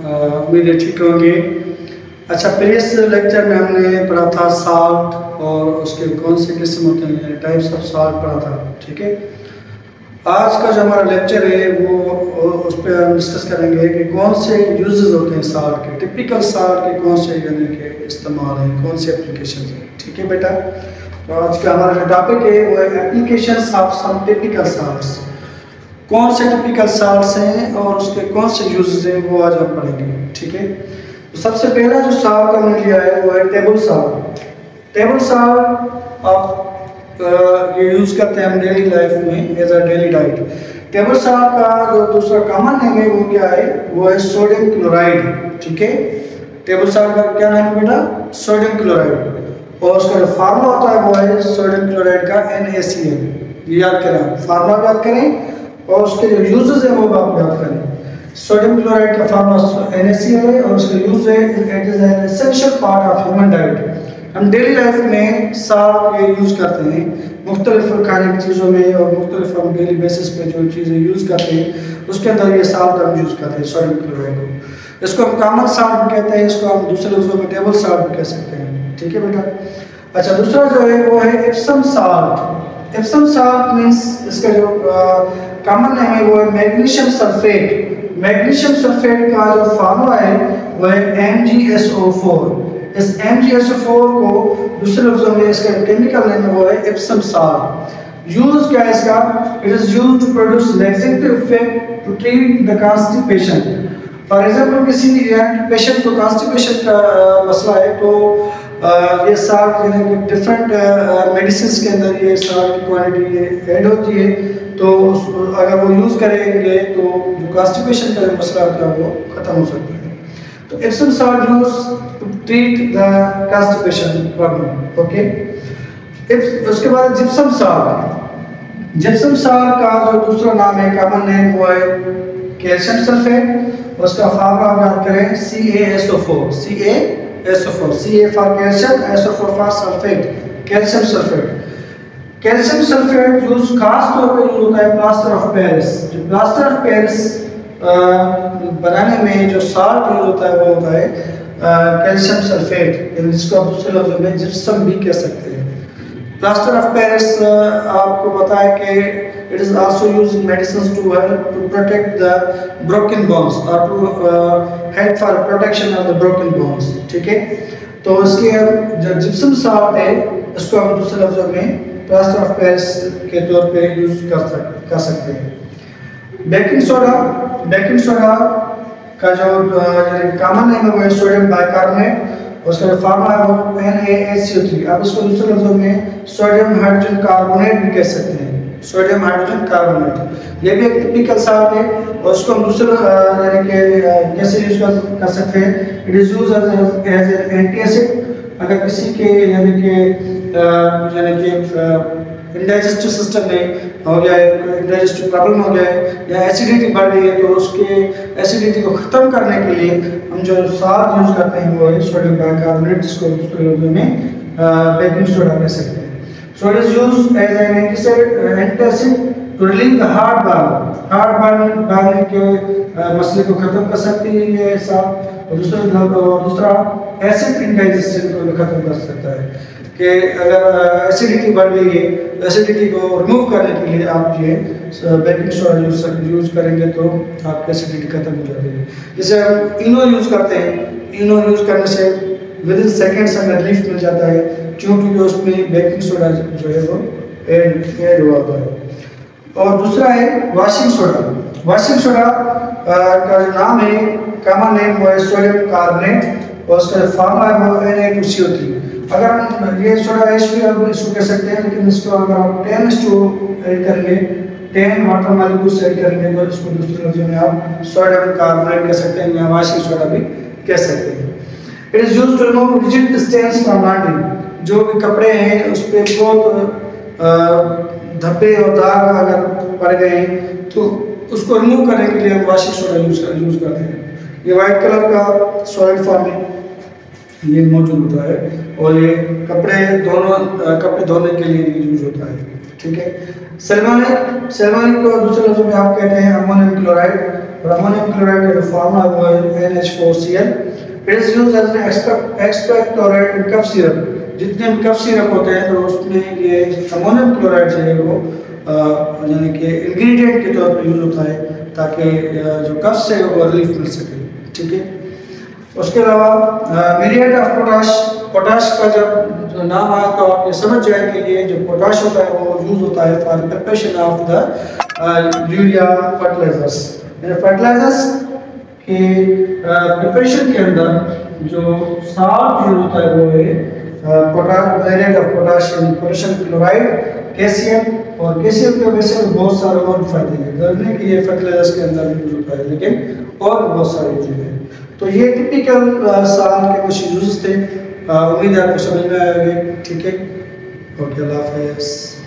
उम्मीद है ठीक होंगे। अच्छा, प्रीवियस लेक्चर में हमने पढ़ा था साल्ट और उसके कौन से किस्म होते हैं, टाइप्स ऑफ साल्ट पढ़ा था। ठीक है, आज का जो हमारा लेक्चर है वो उस पर हम डिस्कस करेंगे कि कौन से यूजेस होते हैं साल्ट के, टिपिकल साल्ट के कौन से यानी कि इस्तेमाल हैं, कौन से एप्लीकेशन हैं। ठीक है बेटा, तो आज का हमारा जो टॉपिक है वो है applications of some typical salts. कौन से टिपिकल साल्ट्स हैं और उसके कौन से यूजेस हैं वो आज हम पढ़ेंगे। ठीक है, तो सबसे पहला जो साल्ट हमने लिया है वो है टेबल साल्ट। टेबल साल्ट आप ये यूज़ करते हैं हम डेली लाइफ में as a daily diet. Table salt का जो दूसरा कॉमन नेम है वो क्या है, वो है सोडियम क्लोराइड। ठीक है, टेबल साल्ट का क्या नाम है बेटा, सोडियम क्लोराइड, और उसका जो फार्मूला होता है वो है सोडियम क्लोराइड का NaCl। ये याद करें, फार्मूला याद करें और उसके जो यूजेस हैं वो आप याद करें। सोडियम क्लोराइड का फार्मूला NaCl है और उसका यूज है it is an essential part of human diet. हम डेली लाइफ में साल्ट ये यूज़ करते हैं मुख्तलिफ खाने की चीज़ों में, और मुख्तलिफ हम डेली बेसिस पे जो चीज़ें यूज़ करते हैं उसके अंदर ये साल्ट हम यूज़ करते हैं सोडियम क्लोराइड को। इसको हम कॉमन साल्ट भी कहते हैं, इसको हम दूसरे लफ्ज़ों में टेबल साल्ट भी कह सकते हैं। ठीक है बेटा, अच्छा दूसरा जो है वो है Epsom salt. Epsom salt means इसका जो कॉमन नेम है वो है मैग्नीशियम सल्फेट। मैग्नीशियम सल्फेट का जो फार्मूला है वो है MgSO4। इस MgSO4 को दूसरे लफ्ज़ों में इसका केमिकल नेम वो है एप्सम साल्ट। यूज क्या है इसका, it is used to produce laxative effect to treat the constipation. For example किसी पेशेंट को कॉन्स्टिपेशन का मसला है तो ये साल्ट यानी कि डिफरेंट मेडिसिन के अंदर ये साल्ट की क्वांटिटी ऐड होती है, तो अगर वो यूज़ करेंगे तो जो कॉन्स्टिपेशन का जो मसला होता है वो ख़त्म हो सकता है। तो Epsom salt use to treat the constipation problem. Okay, उसके बाद जिप्सम साल्ट। जिप्सम साल्ट का जो दूसरा नाम है कॉमन नेम वो है कैल्शियम सल्फेट। उसका फार्मूला आप याद करें CaSO4। CA for calcium, SO4 for sulphate, calcium sulphate. Calcium sulphate use खास तौर पर यूज होता है प्लास्टर ऑफ पेरिस। जो प्लास्टर ऑफ पेरिस बनाने में जो साल्ट यूज होता है वो होता है कैल्शियम सल्फेट, जिसको आप दूसरे लफ्ज़ों में जिप्सम भी कह सकते हैं। प्लास्टर ऑफ पेरिस आपको पता है कि it is also used in medicine to help to protect the broken bones और to help for protection of the broken bones. ठीक है, तो इसके जो जिप्सम साल्ट है इसको हम दूसरे लफ्ज़ों में प्लास्टर ऑफ पेरिस के तौर पे यूज कर सकते हैं। Baking soda. बेकिंग सोडा का जो कॉमन नेम है वो है सोडियम बाइकार्बोनेट। उसका जो फार्मूला है वो NaHCO3। आप इसको दूसरे लफ्ज़ों में सोडियम हाइड्रोजन कार्बोनेट भी कह सकते हैं, सोडियम हाइड्रोजन कार्बोनेट। ये भी एक टिपिकल साल्ट है और उसको हम दूसरे यानी कि कैसे यूज कर सकते हैं, it is use as an anti acid. अगर किसी के यानी कि इंडाइजेस्टिव सिस्टम में हो गया है, इंडाइजेस्टिव प्रॉब्लम हो गया है या एसिडिटी बढ़ गई है, तो उसके एसिडिटी को ख़त्म करने के लिए हम जो साल्ट यूज़ करते हैं वो है सोडियम बाइकार्बोनेट, जिसको दूसरे लफ्ज़ों में बेकिंग सोडा कह सकते हैं। So it is used as an antacid to relieve the heart burning के मसले को ख़त्म कर सकती है ये साल्ट, और दूसरा एसिड इंडाइजेशन को भी ख़त्म कर सकता है कि अगर एसिडिटी बढ़ गई है तो एसिडिटी को रिमूव करने के लिए आप ये बेकिंग सोडा यूज़ करेंगे तो आपकी एसिडिटी खत्म हो जाती है। जैसे हम इनो यूज़ करते हैं, इनो यूज़ करने से विद इन सेकेंड्स हमें रिलीफ मिल जाता है, क्योंकि उसमें बेकिंग सोडा जो है वो ऐड हुआ होता है। और दूसरा है वॉशिंग सोडा। वॉशिंग सोडा का जो नाम है कॉमन नेम वो है सोडियम कार्बोनेट और उसका फार्मूला है वो Na2CO3। अगर हम ये सोडा H2 इसको कह सकते हैं, लेकिन इसको अगर आप 10H2 ऐड करेंगे, 10 वाटर मॉलिक्यूल्स ऐड करेंगे तो इसको दूसरे लफ्ज़ों में आप सोडियम कार्बोनेट कह सकते हैं या वॉशिंग सोडा भी कह सकते हैं। It is used to remove rigid stains from laundry. जो भी कपड़े हैं उस पर बहुत धब्बे और दाग अगर पड़ गए हैं तो उसको रिमूव करने के लिए हम वॉशिंग सोडा यूज़ करते हैं। ये वाइट कलर का सॉलिड फॉर्म में ये मौजूद होता है और ये कपड़े धोने के लिए यूज होता है। ठीक है, सैल्मोनिक को दूसरे लफ्ज़ों में आप कहते हैं अमोनियम क्लोराइड। और अमोनियम क्लोराइड का जो फार्मूला वो है NH4Cl। It is used as an expectorant in cough syrup. जितने भी कफ सिरप होते हैं तो उसमें ये अमोनियम क्लोराइड जो है वो यानी कि इंग्रेडिएंट के तौर पर यूज होता है ताकि जो कफ से वो रिलीफ मिल सके। ठीक है, उसके अलावा मिरिएट ऑफ पोटाश। पोटाश का जब नाम आया तो आप ये समझ जाए कि ये जो पोटाश होता है वो यूज होता है for preparation of the urea fertilisers. Fertilisers के प्रिपरेशन के अंदर जो साल्ट यूज होता है वो है muriate of potassium, potassium chloride, calcium. और कैल्शियम के वजह से बहुत सारे और फायदे हैं, जरूरी कि ये फर्टिलाइजर्स के अंदर यूज होता है, लेकिन और बहुत सारी चीज़ें हैं। तो ये टिपिकल साल के कुछ यूज थे। उम्मीद है आपको समझ में आएंगे। ठीक है, ओके, अल्लाह हाफ़िज़।